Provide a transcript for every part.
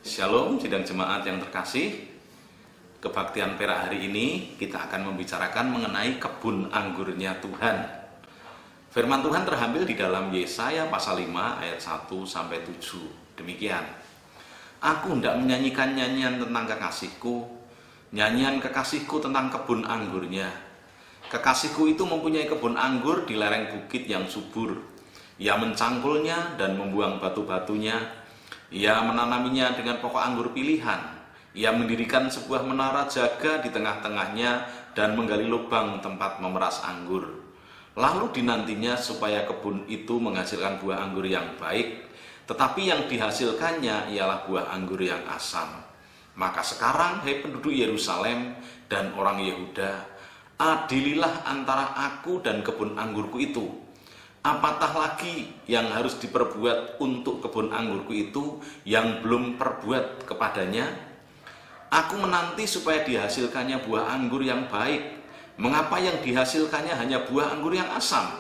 Shalom, sidang jemaat yang terkasih. Kebaktian Perak hari ini kita akan membicarakan mengenai kebun anggurnya Tuhan. Firman Tuhan terambil di dalam Yesaya pasal 5 ayat 1-7. Demikian. Aku hendak menyanyikan nyanyian tentang kekasihku, nyanyian kekasihku tentang kebun anggurnya. Kekasihku itu mempunyai kebun anggur di lereng bukit yang subur. Ia mencangkulnya dan membuang batu-batunya. Ia menanaminya dengan pokok anggur pilihan. Ia mendirikan sebuah menara jaga di tengah-tengahnya dan menggali lubang tempat memeras anggur. Lalu dinantinya supaya kebun itu menghasilkan buah anggur yang baik, tetapi yang dihasilkannya ialah buah anggur yang asam. Maka sekarang, hai penduduk Yerusalem dan orang Yehuda, adililah antara aku dan kebun anggurku itu. Apatah lagi yang harus diperbuat untuk kebun anggurku itu yang belum perbuat kepadanya? Aku menanti supaya dihasilkannya buah anggur yang baik. Mengapa yang dihasilkannya hanya buah anggur yang asam?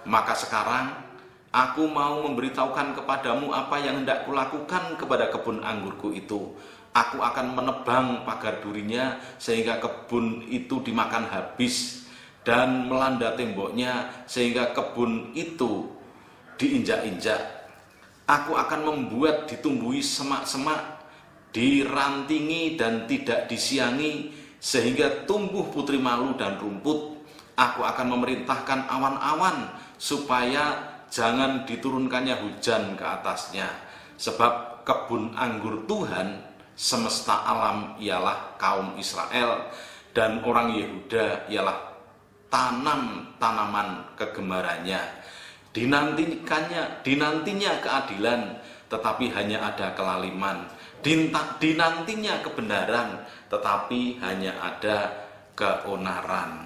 Maka sekarang aku mau memberitahukan kepadamu apa yang hendak kulakukan kepada kebun anggurku itu. Aku akan menebang pagar durinya sehingga kebun itu dimakan habis, dan melanda temboknya sehingga kebun itu diinjak-injak. Aku akan membuat ditumbuhi semak-semak, dirantingi dan tidak disiangi, sehingga tumbuh putri malu dan rumput. Aku akan memerintahkan awan-awan supaya jangan diturunkannya hujan ke atasnya. Sebab kebun anggur Tuhan semesta alam ialah kaum Israel, dan orang Yehuda ialah tanaman kegemarannya. Dinantinya keadilan, tetapi hanya ada kelaliman. Dinantinya kebenaran, tetapi hanya ada keonaran.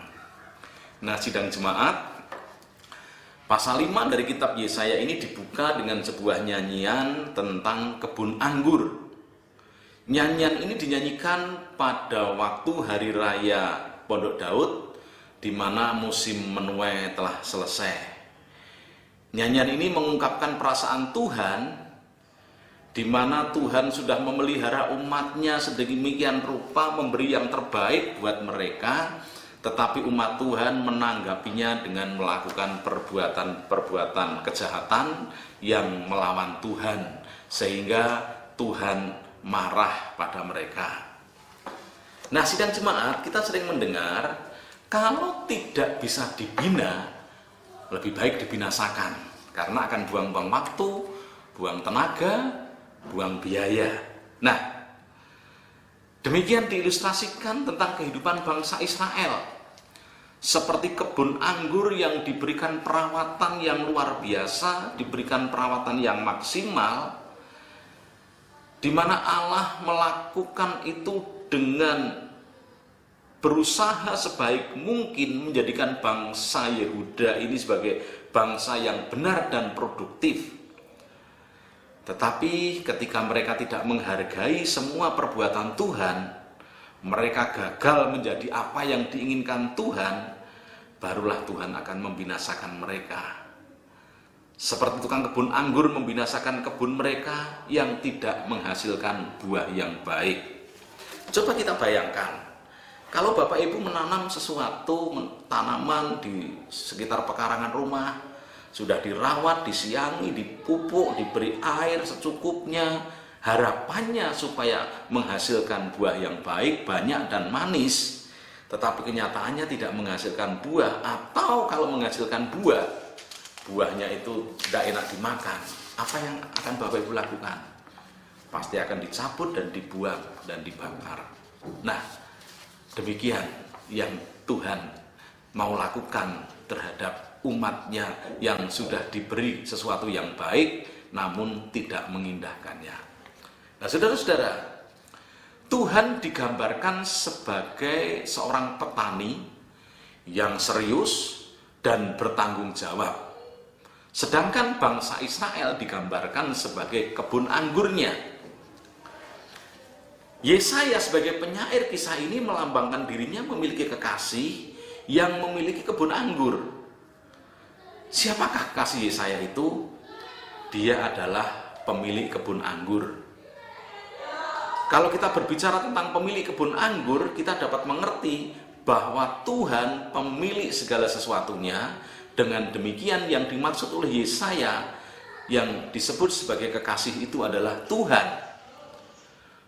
Nah, sidang jemaat, pasal 5 dari kitab Yesaya ini dibuka dengan sebuah nyanyian tentang kebun anggur. Nyanyian ini dinyanyikan pada waktu hari raya Pondok Daud, di mana musim menuai telah selesai. Nyanyian ini mengungkapkan perasaan Tuhan, di mana Tuhan sudah memelihara umatnya sedemikian rupa, memberi yang terbaik buat mereka, tetapi umat Tuhan menanggapinya dengan melakukan perbuatan kejahatan yang melawan Tuhan, sehingga Tuhan marah pada mereka. Nah, sidang jemaat, kita sering mendengar, kalau tidak bisa dibina, lebih baik dibinasakan, karena akan buang-buang waktu, buang tenaga, buang biaya. Nah, demikian diilustrasikan tentang kehidupan bangsa Israel. Seperti kebun anggur yang diberikan perawatan yang luar biasa, diberikan perawatan yang maksimal, di mana Allah melakukan itu dengan berusaha sebaik mungkin menjadikan bangsa Yehuda ini sebagai bangsa yang benar dan produktif. Tetapi ketika mereka tidak menghargai semua perbuatan Tuhan, mereka gagal menjadi apa yang diinginkan Tuhan, barulah Tuhan akan membinasakan mereka. Seperti tukang kebun anggur membinasakan kebun mereka yang tidak menghasilkan buah yang baik. Coba kita bayangkan, kalau Bapak Ibu menanam sesuatu, tanaman di sekitar pekarangan rumah, sudah dirawat, disiangi, dipupuk, diberi air secukupnya, harapannya supaya menghasilkan buah yang baik, banyak dan manis, tetapi kenyataannya tidak menghasilkan buah, atau kalau menghasilkan buah, buahnya itu tidak enak dimakan. Apa yang akan Bapak Ibu lakukan? Pasti akan dicabut dan dibuang dan dibakar. Nah, demikian yang Tuhan mau lakukan terhadap umatnya yang sudah diberi sesuatu yang baik namun tidak mengindahkannya. Nah, saudara-saudara, Tuhan digambarkan sebagai seorang petani yang serius dan bertanggung jawab. Sedangkan bangsa Israel digambarkan sebagai kebun anggurnya. Yesaya sebagai penyair kisah ini melambangkan dirinya memiliki kekasih yang memiliki kebun anggur. Siapakah kekasih Yesaya itu? Dia adalah pemilik kebun anggur. Kalau kita berbicara tentang pemilik kebun anggur, kita dapat mengerti bahwa Tuhan pemilik segala sesuatunya. Dengan demikian yang dimaksud oleh Yesaya yang disebut sebagai kekasih itu adalah Tuhan.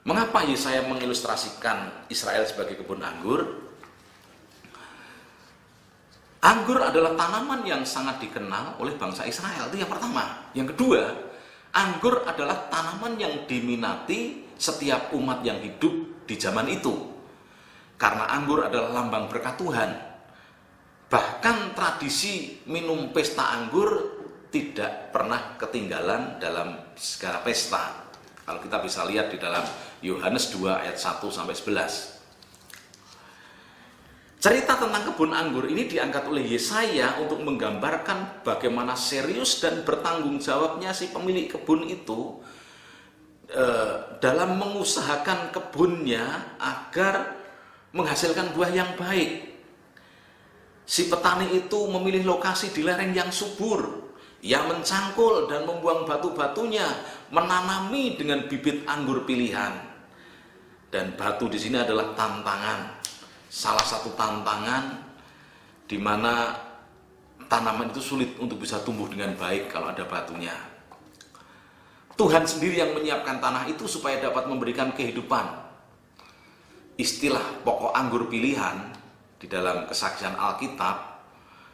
Mengapa Yesaya mengilustrasikan Israel sebagai kebun anggur? Anggur adalah tanaman yang sangat dikenal oleh bangsa Israel, itu yang pertama. Yang kedua, anggur adalah tanaman yang diminati setiap umat yang hidup di zaman itu. Karena anggur adalah lambang berkat Tuhan. Bahkan tradisi minum pesta anggur tidak pernah ketinggalan dalam segala pesta. Kalau kita bisa lihat di dalam Yohanes 2 ayat 1 sampai 11. Cerita tentang kebun anggur ini diangkat oleh Yesaya untuk menggambarkan bagaimana serius dan bertanggung jawabnya si pemilik kebun itu dalam mengusahakan kebunnya agar menghasilkan buah yang baik. Si petani itu memilih lokasi di lereng yang subur. Ia mencangkul dan membuang batu-batunya, menanami dengan bibit anggur pilihan. Dan batu di sini adalah tantangan. Salah satu tantangan di mana tanaman itu sulit untuk bisa tumbuh dengan baik kalau ada batunya. Tuhan sendiri yang menyiapkan tanah itu supaya dapat memberikan kehidupan. Istilah pokok anggur pilihan di dalam kesaksian Alkitab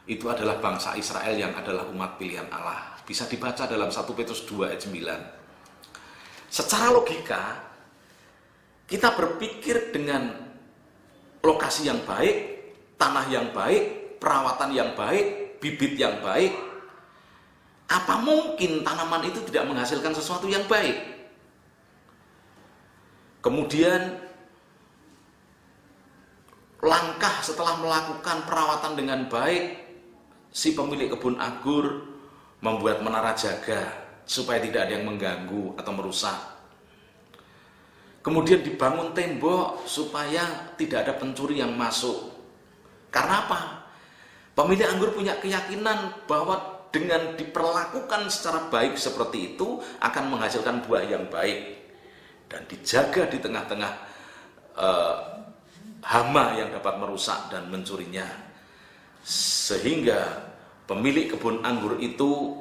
itu adalah bangsa Israel yang adalah umat pilihan Allah. Bisa dibaca dalam 1 Petrus 2 ayat 9. Secara logika, kita berpikir dengan lokasi yang baik, tanah yang baik, perawatan yang baik, bibit yang baik, apa mungkin tanaman itu tidak menghasilkan sesuatu yang baik? Kemudian langkah setelah melakukan perawatan dengan baik, si pemilik kebun anggur membuat menara jaga supaya tidak ada yang mengganggu atau merusak. Kemudian dibangun tembok supaya tidak ada pencuri yang masuk. Karena apa? Pemilik anggur punya keyakinan bahwa dengan diperlakukan secara baik seperti itu akan menghasilkan buah yang baik dan dijaga di tengah-tengah hama yang dapat merusak dan mencurinya, sehingga pemilik kebun anggur itu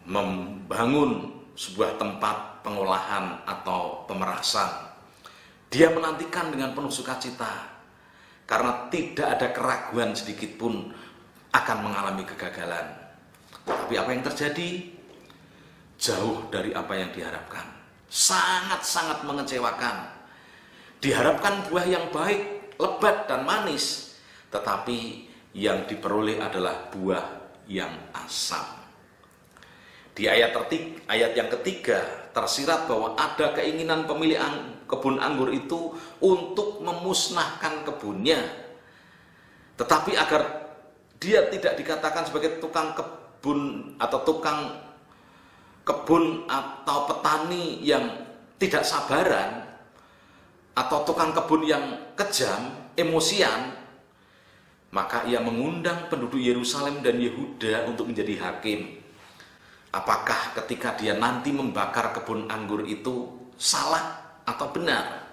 membangun sebuah tempat pengolahan atau pemerasan. Dia menantikan dengan penuh sukacita karena tidak ada keraguan sedikit pun akan mengalami kegagalan. Tapi apa yang terjadi? Jauh dari apa yang diharapkan. Sangat-sangat mengecewakan. Diharapkan buah yang baik, lebat dan manis, tetapi yang diperoleh adalah buah yang asam. Di ayat yang ketiga tersirat bahwa ada keinginan pemilik kebun anggur itu untuk memusnahkan kebunnya. Tetapi agar dia tidak dikatakan sebagai tukang kebun atau tukang kebun atau petani yang tidak sabaran, atau tukang kebun yang kejam, emosian, maka ia mengundang penduduk Yerusalem dan Yehuda untuk menjadi hakim. Apakah ketika dia nanti membakar kebun anggur itu salah atau benar?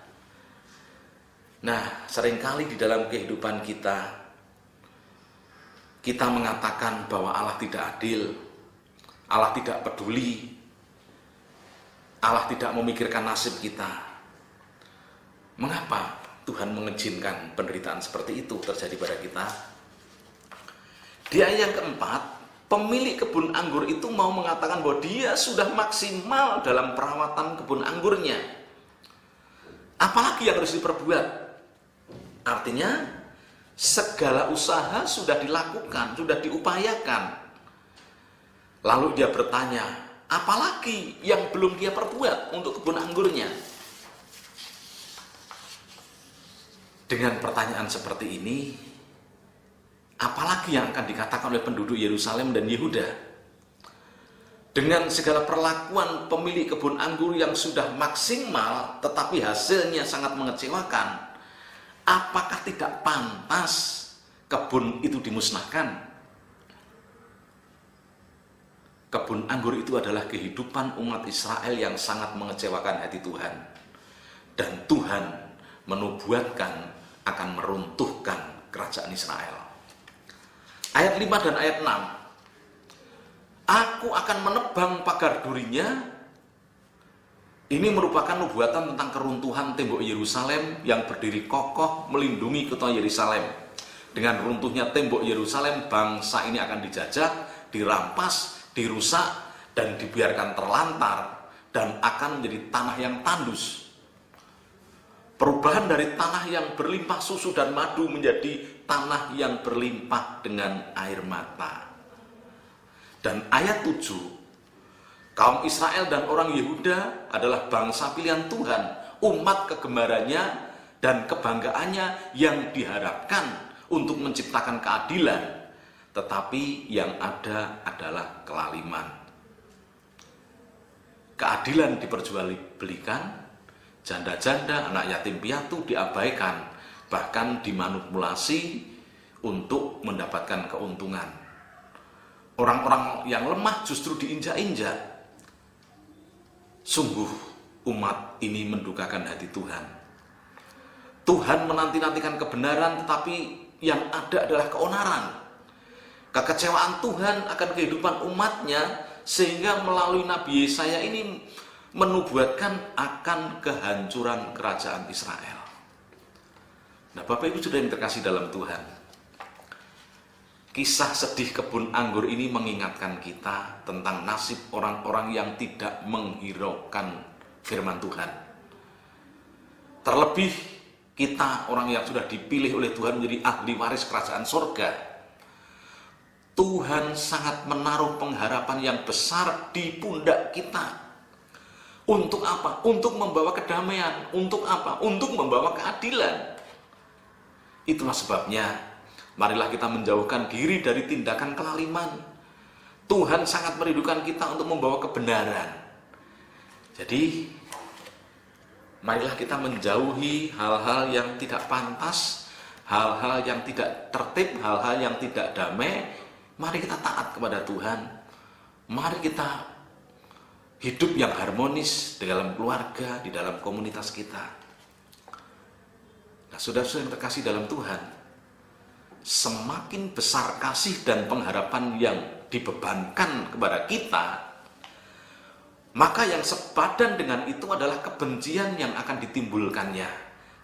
Nah, seringkali di dalam kehidupan kita mengatakan bahwa Allah tidak adil, Allah tidak peduli, Allah tidak memikirkan nasib kita. Mengapa Tuhan mengizinkan penderitaan seperti itu terjadi pada kita? Di ayat yang keempat, pemilik kebun anggur itu mau mengatakan bahwa dia sudah maksimal dalam perawatan kebun anggurnya. Apalagi yang harus diperbuat? Artinya, segala usaha sudah dilakukan, sudah diupayakan. Lalu dia bertanya, apalagi yang belum dia perbuat untuk kebun anggurnya? Dengan pertanyaan seperti ini, apalagi yang akan dikatakan oleh penduduk Yerusalem dan Yehuda? Dengan segala perlakuan pemilik kebun anggur yang sudah maksimal, tetapi hasilnya sangat mengecewakan, apakah tidak pantas kebun itu dimusnahkan? Kebun anggur itu adalah kehidupan umat Israel yang sangat mengecewakan hati Tuhan. dan Tuhan menubuatkan akan meruntuhkan kerajaan Israel. Ayat 5 dan ayat 6. Aku akan menebang pagar durinya. Ini merupakan nubuatan tentang keruntuhan tembok Yerusalem yang berdiri kokoh melindungi kota Yerusalem. Dengan runtuhnya tembok Yerusalem, bangsa ini akan dijajah, dirampas, dirusak, dan dibiarkan terlantar, dan akan menjadi tanah yang tandus. Perubahan dari tanah yang berlimpah susu dan madu menjadi tanah yang berlimpah dengan air mata. Dan ayat 7, kaum Israel dan orang Yehuda adalah bangsa pilihan Tuhan, umat kegemarannya dan kebanggaannya yang diharapkan untuk menciptakan keadilan, tetapi yang ada adalah kelaliman. Keadilan diperjualbelikan, janda-janda, anak yatim piatu diabaikan, bahkan dimanipulasi untuk mendapatkan keuntungan. Orang-orang yang lemah justru diinjak-injak. Sungguh umat ini mendukakan hati Tuhan. Tuhan menanti-nantikan kebenaran, tetapi yang ada adalah keonaran. Kekecewaan Tuhan akan kehidupan umatnya, sehingga melalui Nabi Yesaya ini menubuatkan akan kehancuran kerajaan Israel. Nah, Bapak Ibu sudah yang terkasih dalam Tuhan, kisah sedih kebun anggur ini mengingatkan kita tentang nasib orang-orang yang tidak menghiraukan firman Tuhan. Terlebih kita, orang yang sudah dipilih oleh Tuhan menjadi ahli waris kerajaan sorga. Tuhan sangat menaruh pengharapan yang besar di pundak kita. Untuk apa? Untuk membawa kedamaian. Untuk apa? Untuk membawa keadilan. Itulah sebabnya, marilah kita menjauhkan diri dari tindakan kelaliman. Tuhan sangat merindukan kita untuk membawa kebenaran. Jadi, marilah kita menjauhi hal-hal yang tidak pantas, hal-hal yang tidak tertib, hal-hal yang tidak damai. Mari kita taat kepada Tuhan. Mari kita hidup yang harmonis di dalam keluarga, di dalam komunitas kita. Nah, saudara-saudara yang terkasih dalam Tuhan, semakin besar kasih dan pengharapan yang dibebankan kepada kita, maka yang sepadan dengan itu adalah kebencian yang akan ditimbulkannya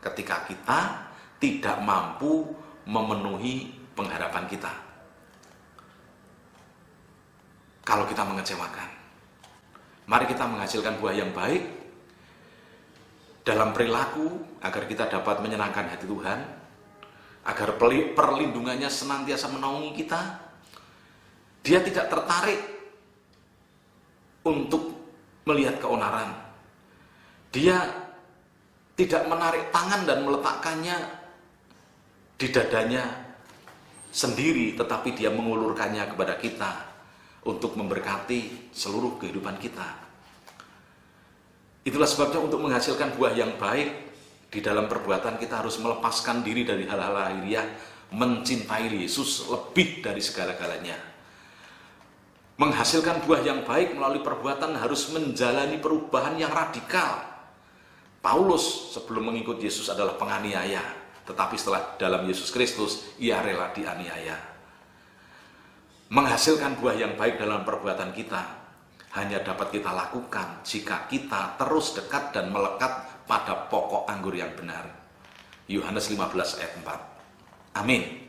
ketika kita tidak mampu memenuhi pengharapan kita. Kalau kita mengecewakan, mari kita menghasilkan buah yang baik dalam perilaku agar kita dapat menyenangkan hati Tuhan, agar perlindungannya senantiasa menaungi kita. Dia tidak tertarik untuk melihat keonaran. Dia tidak menarik tangan dan meletakkannya di dadanya sendiri, tetapi dia mengulurkannya kepada kita untuk memberkati seluruh kehidupan kita. Itulah sebabnya untuk menghasilkan buah yang baik di dalam perbuatan kita harus melepaskan diri dari hal-hal lahiriah, mencintai Yesus lebih dari segala-galanya. Menghasilkan buah yang baik melalui perbuatan harus menjalani perubahan yang radikal. Paulus sebelum mengikut Yesus adalah penganiaya, tetapi setelah dalam Yesus Kristus ia rela dianiaya. Menghasilkan buah yang baik dalam perbuatan kita hanya dapat kita lakukan jika kita terus dekat dan melekat pada pokok anggur yang benar. Yohanes 15 ayat 4. Amin.